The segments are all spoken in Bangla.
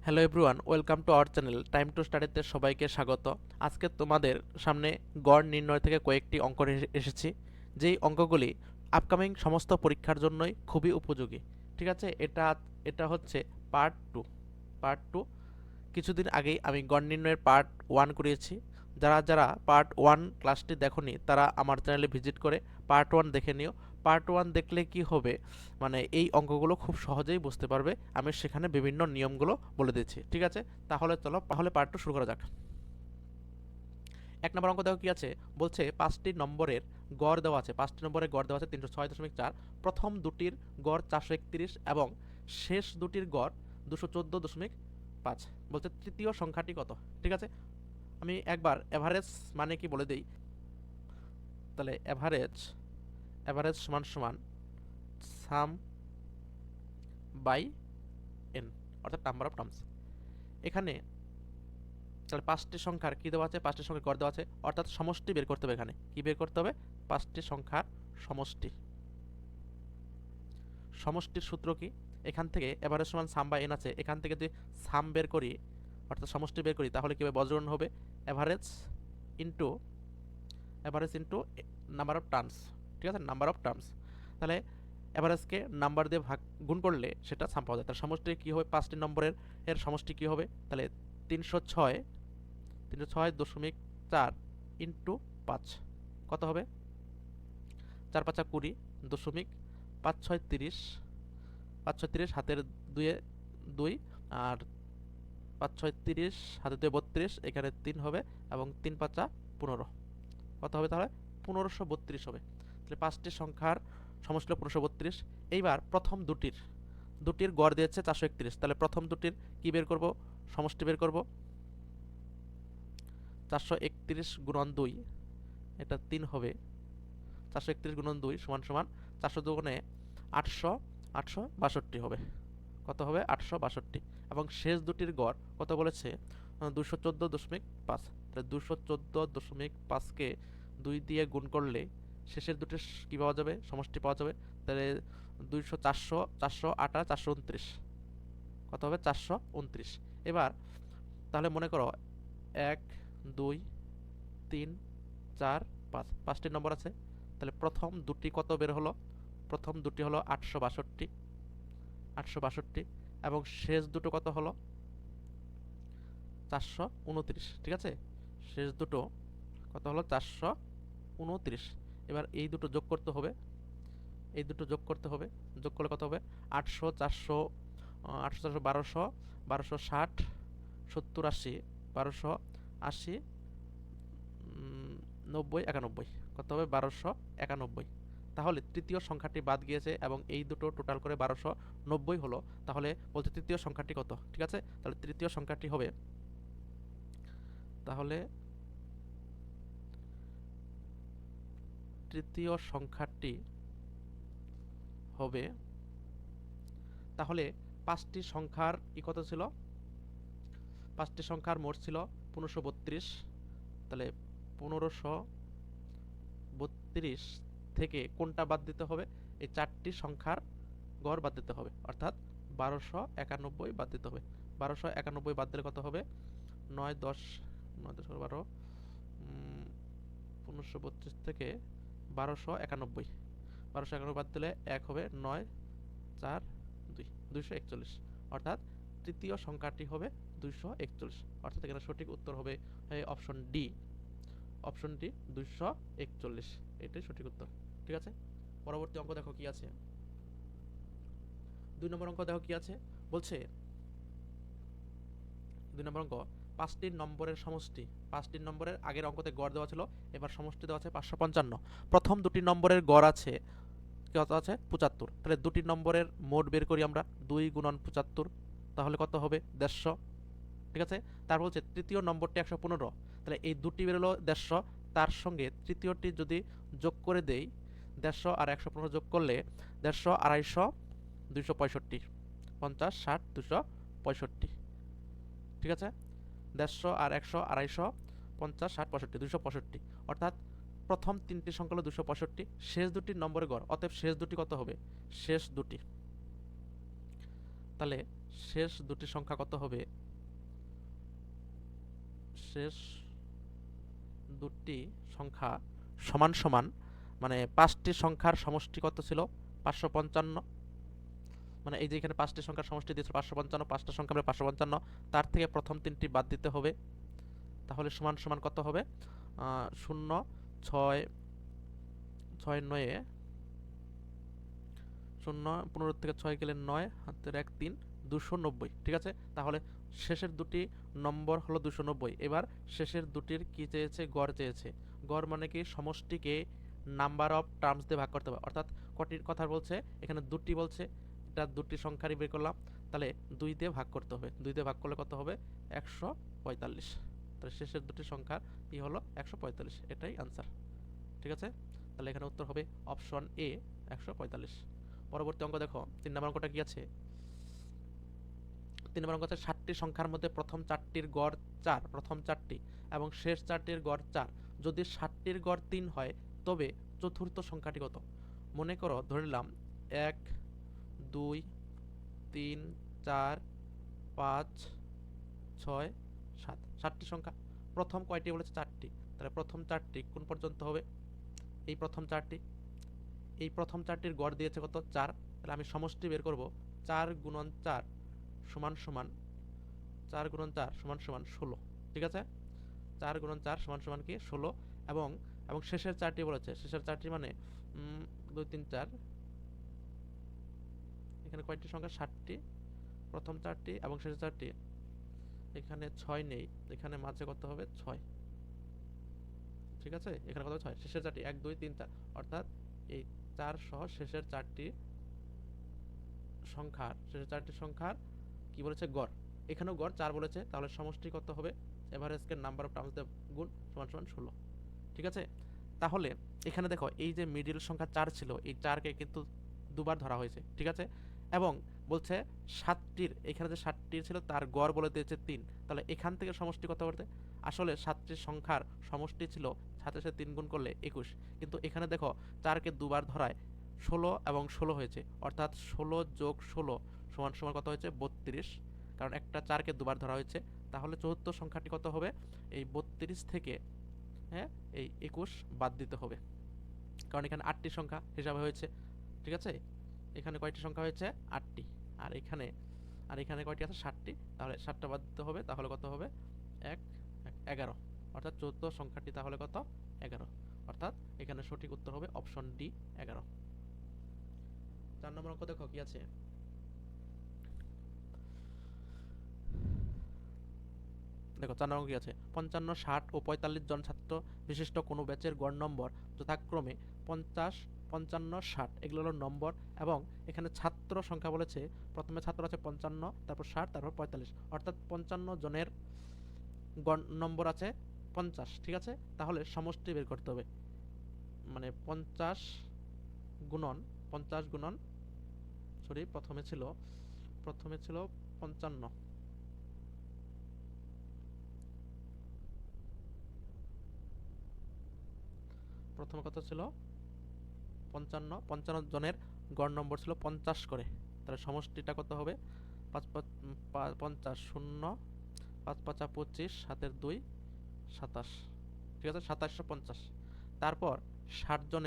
Hello everyone, welcome to our channel time to স্টাডিতে সবাইকে স্বাগত। আজকে তোমাদের সামনে গড় নির্ণয় থেকে কয়েকটি অঙ্ক নিয়ে এসেছি, যেই অঙ্কগুলি আপকামিং সমস্ত পরীক্ষার জন্যই খুবই উপযোগী। ঠিক আছে, এটা এটা হচ্ছে পার্ট টু। কিছুদিন আগেই আমি গড় নির্ণয়ের পার্ট 1 করিয়েছি। যারা যারা পার্ট 1 ক্লাসটি দেখোনি তারা আমার চ্যানেলে ভিজিট করে পার্ট 1 দেখে নিও। পার্ট 1 দেখলে কি হবে, মানে এই অঙ্কগুলো খুব সহজেই বুঝতে পারবে। আমি সেখানে বিভিন্ন নিয়মগুলো বলে দিচ্ছি। ঠিক আছে, তাহলে পার্ট 2 শুরু করা যাক। 1 নম্বর অঙ্ক দেখো কি আছে, বলছে 5টি নম্বরের গড় দেওয়া আছে। 5টি নম্বরের গড় দেওয়া আছে 306.4। প্রথম দুটির গড় 431 এবং শেষ দুটির গড় 214.5। বলছে তৃতীয় সংখ্যাটি কত। ঠিক আছে, আমি একবার এভারেজ মানে কি বলে দেই। তাহলে এভারেজ সমান সমান সাম বাই এন, অর্থাৎ নাম্বার অফ টার্মস। এখানে তাহলে 5টি সংখ্যার কি দেওয়া আছে, 5টি সংখ্যার গড় দেওয়া আছে, অর্থাৎ সমষ্টি বের করতে হবে। এখানে কি বের করতে হবে, 5টি সংখ্যার সমষ্টি। সমষ্টির সূত্র কি, এখান থেকে এভারেজ সমান সাম বাই এন আছে, এখান থেকে যদি সাম বের করি অর্থাৎ সমষ্টি বের করি তাহলে কীভাবে বজ্রগণ হবে, average into number of terms. ঠিক আছে, নাম্বার অফ টার্মস। তাহলে এভারেজকে নাম্বার দিয়ে গুণ করলে সেটা সাম পাওয়া যায়। তার সমষ্টি কী হবে, 5টি নম্বরের সমষ্টি কী হবে, তাহলে 306.4 ইন্টু 5 কত হবে, 4 5 20 দশমিক 5 6 30, 5 6 30 হাতের 2 আর 5 6 30 হাতের 2 32, এখানে 3 হবে এবং 3 5 15 কত হবে, তাহলে 1532 হবে। তাহলে 5টি সংখ্যার সমষ্টি হলো 1532। এইবার প্রথম দুটির গড় দিয়েছে 431, তাহলে প্রথম দুটির কি বের করব, সমষ্টি বের করব। 431 গুণন 2, এটা 3 হবে। 431 গুণন 2 সমান সমান 400 দুগুণে 800, 862 হবে। কত হবে, 862। এবং শেষ দুটির গড় কত বলেছে, 214.5। তাহলে 214.5কে 2 দিয়ে গুণ করলে শেষের দুটির কী পাওয়া যাবে, সমষ্টি পাওয়া যাবে। তাহলে 200, 400, 400 8 429 কত হবে, 429। এবার তাহলে মনে করো 1 2 3 4 5, 5টি নম্বর আছে। তাহলে প্রথম দুটি কত বের হলো, প্রথম দুটি হলো 862 এবং শেষ দুটো কত হলো, 429। ঠিক আছে, শেষ দুটো কত হলো, 429। এবার এই দুটো যোগ করতে হবে, যোগ করলে কত হবে, 800 400, 800 400 1200, 1260, 70 80, 1280, 90 91 কত হবে, 1291। তাহলে তৃতীয় সংখ্যাটি বাদ গিয়েছে এবং এই দুটো টোটাল করে 1290 হলো। তাহলে বলতে তৃতীয় সংখ্যাটি কত। ঠিক আছে, তাহলে তৃতীয় সংখ্যাটি হবে, তাহলে তৃতীয় সংখ্যাটি হবে, তাহলে 5টি সংখ্যার কত ছিল, 5টি সংখ্যার মোট ছিল 1532। তাহলে 1532 থেকে কোনটা বাদ দিতে হবে, এই 4টি সংখ্যার গড় বাদ দিতে হবে, অর্থাৎ 1291 বাদ দিতে হবে। 1291 বাদ দিলে কত হবে, 9 10 9 10 12, 1532 থেকে 1291 বাদ দিলে 1 হবে, 9 4 2 241, অর্থাৎ তৃতীয় সংখ্যাটি হবে 241। অর্থাৎ এখানে সঠিক উত্তর হবে অপশন ডি, 241, এটাই সঠিক উত্তর। ঠিক আছে, পরবর্তী অঙ্ক দেখো কি আছে। 2 নম্বর অঙ্ক দেখো কি আছে, বলছে 2 নম্বর অঙ্ক 5টি নম্বরের সমষ্টি। 5টি নম্বরের আগের অঙ্কতে গড় দেওয়া ছিল, এবার সমষ্টি দেওয়া আছে 555। প্রথম দুটি নম্বরের গড় আছে কত আছে, 75। তাহলে দুটি নম্বরের মোট বের করি আমরা, 2 গুণন 75, তাহলে কত হবে, 150। ঠিক আছে, তারপর বলছে তৃতীয় নম্বরটি 115। তাহলে এই দুটি বেরোলো 150, তার সঙ্গে তৃতীয়টি যদি যোগ করে দেই, 150 আর 115 যোগ করলে 150 250 265, 50 60 265। ঠিক আছে, 150 আর 100 250, 50 60 65 265, অর্থাৎ প্রথম তিনটি সংখ্যা হলো 265, শেষ দুটি নম্বরের গড়, অতএব শেষ দুটি কত হবে, শেষ দুটি, তাহলে শেষ দুটি সংখ্যা কত হবে? শেষ দুটি সংখ্যা সমান সমান, মানে 5টি সংখ্যার সমষ্টি কত ছিল? 555। মানে এই যে এখানে 5টি সংখ্যার সমষ্টি দিয়েছে 555, 5টা সংখ্যা মিলে 555, তার থেকে প্রথম 3টি বাদ দিতে হবে। তাহলে সমান সমান কত হবে? 0 6 6 9 0 15 থেকে 6 গেলে 9, হাতের 1 3, 290। ঠিক আছে, তাহলে শেষের দুটি নম্বর হলো 290। এবার শেষের দুটির কি চেয়েছে? গড় চেয়েছে। গড় মানে কি? সমষ্টিকে নাম্বার অফ টার্মস দিয়ে ভাগ করতে হবে, অর্থাৎ কটির কথা বলছে এখানে? দুটি বলছে, এটা দুটি সংখ্যারই বের করলাম, তাহলে 2 দিয়ে ভাগ করতে হবে। 2 দিয়ে ভাগ করলে কত হবে? 145। তাহলে শেষের দুটি সংখ্যার কি হলো? 145, এটাই আনসার। ঠিক আছে, তাহলে এখানে উত্তর হবে অপশন এ, 145। পরবর্তী অঙ্ক দেখো, 3 নম্বর অঙ্কটা কি আছে? 3 নম্বর অঙ্ক আছে 60টি সংখ্যার মধ্যে প্রথম 4টির গড় 4, প্রথম 4টি এবং শেষ 4টির গড় 4। যদি 60টির গড় 3 হয় তবে চতুর্থ সংখ্যাটি কত? মনে করো ধরে নিলাম 1 2 3 4 5 6 7, 7টি সংখ্যা। প্রথম কয়টি বলেছে? 4টি। তাহলে প্রথম 4টি কোন পর্যন্ত হবে? এই প্রথম 4টি, এই প্রথম 4টির গড় দিয়েছে কত? 4। তাহলে আমি সমষ্টি বের করব। 4 গুণন 4 সমান সমান 4 গুণন 4 সমান সমান 16। ঠিক আছে, 4 গুণন 4 সমান সমান কি? 16। এবং এবং শেষের 4টি বলেছে, শেষের 4টি মানে 2 3 4, এখানে কয়টি সংখ্যা? 60টি। প্রথম 4টি এবং শেষের 4টি, এখানে 6 নেই, এখানে মাঝে কত হবে? 6। ঠিক আছে, এখানে কত? 6। শেষের 4টি 1 2 3 4, অর্থাৎ এই 4 সহ শেষের 4টি সংখ্যার, শেষের 4টি সংখ্যার কি বলেছে? গড়। এখানেও গড় 4 বলেছে, তাহলে সমষ্টি কত হবে? এভারেজকে নাম্বার অফ টার্মস দিয়ে গুণ সমান সমান 16। ঠিক আছে, তাহলে এখানে দেখো এই যে মিডিল সংখ্যা 4 ছিল, এই 4কে কিন্তু দুবার ধরা হয়েছে। ঠিক আছে, এবং বলছে 7টির, এখানে যে 7টির ছিল তার গড় বলে দিয়েছে 3। তাহলে এখান থেকে সমষ্টি কত করতে? আসলে 7টি সংখ্যার সমষ্টি ছিল 7 এর সাথে 3 গুণ করলে 21, কিন্তু এখানে দেখো 4কে দুবার ধরায় 16 এবং 16 হয়েছে, অর্থাৎ 16 যোগ 16 সমান সমান কত হয়েছে? 32। কারণ একটা 4কে দুবার ধরা হয়েছে। তাহলে চতুর্থ সংখ্যাটি কত হবে? এই 32 থেকে হ্যাঁ এই 21 বাদ দিতে হবে, কারণ এখানে 8টি সংখ্যা হিসাবে হয়েছে। ঠিক আছে, এখানে কয়টি সংখ্যা হয়েছে? 8টি। আর এখানে কয়টি আছে? 7টি। তাহলে 7টা বাদ দিতে হবে, তাহলে কত হবে? 1 11। অর্থাৎ চতুর্থ সংখ্যাটি তাহলে কত? 11। অর্থাৎ এখানে সঠিক উত্তর হবে অপশন ডি, 11। 4 নম্বর অঙ্ক দেখো কি আছে? দেখো 4 নম্বর কি আছে? 55 60 ও 45 জন ছাত্র বিশিষ্ট কোনো ব্যাচের গড় নম্বর যথাক্রমে 50 55 60, এগুলো হলো নম্বর। এবং এখানে ছাত্র সংখ্যা বলেছে, প্রথমে ছাত্র আছে 55, তারপর 60, তারপর 45, অর্থাৎ 55 জনের গড় নম্বর আছে 50। ঠিক আছে, তাহলে সমষ্টি বের করতে হবে। মানে 50 গুণন 50 গুণন সরি প্রথমে ছিল 55, প্রথমে কত ছিল? 55, 55 জনের গড় নম্বর ছিল 50 করে। তাহলে সমষ্টিটা কত হবে? 5 50 0 5 5 25, হাতের 2 27। ঠিক আছে, 2750। তারপর 60 জন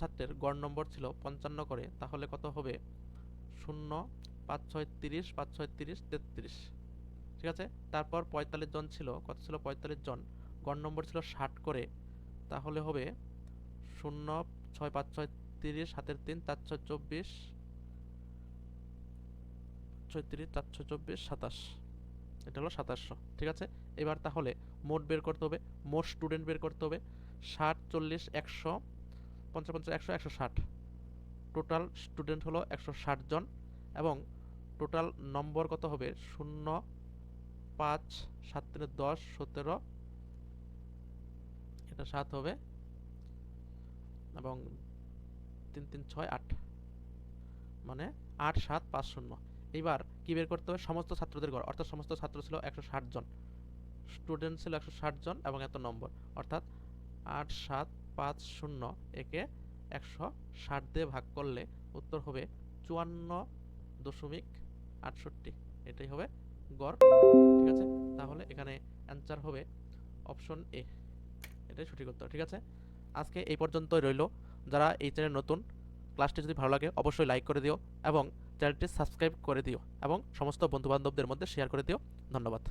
ছাত্রের গড় নম্বর ছিল 55 করে, তাহলে কত হবে? 0 5 6 30 5 6 30 33। ঠিক আছে, তারপর 45 জন ছিল, কত ছিল? 45 জন গড় নম্বর ছিল 60 করে, তাহলে হবে 0 6 5 6 30, হাতের 3 4 6 24 36 4 6 24 27, এটা হলো 2700। ঠিক আছে, এবার তাহলে মোট বের করতে হবে, মোট স্টুডেন্ট বের করতে হবে। 60 40 100 50 50 100 160, টোটাল স্টুডেন্ট হলো 160 জন। এবং টোটাল নম্বর কত হবে? 0 5 7 3 10 17, এটা 7 হবে, এবং 3 3 6 8, মানে 8 7 5 0। এবার কি বের করতে হবে? সমস্ত ছাত্রদের গড়, অর্থাৎ সমস্ত ছাত্র ছিল 160 জন, স্টুডেন্ট ছিল 160 জন এবং এত নম্বর, অর্থাৎ 8 7 5 0 একে 160 দিয়ে ভাগ করলে উত্তর হবে 54.5 68, এটাই হবে গড়। ঠিক আছে, তাহলে এখানে অ্যান্সার হবে অপশন এ, এটাই সঠিক উত্তর। ঠিক আছে, আজকে এই পর্যন্তই রইল। যারা এই চ্যানেল নতুন, ক্লাসটি যদি ভালো লাগে অবশ্যই লাইক করে দিও এবং চ্যানেলটি সাবস্ক্রাইব করে দিও এবং সমস্ত বন্ধুবান্ধবদের মধ্যে শেয়ার করে দিও। ধন্যবাদ।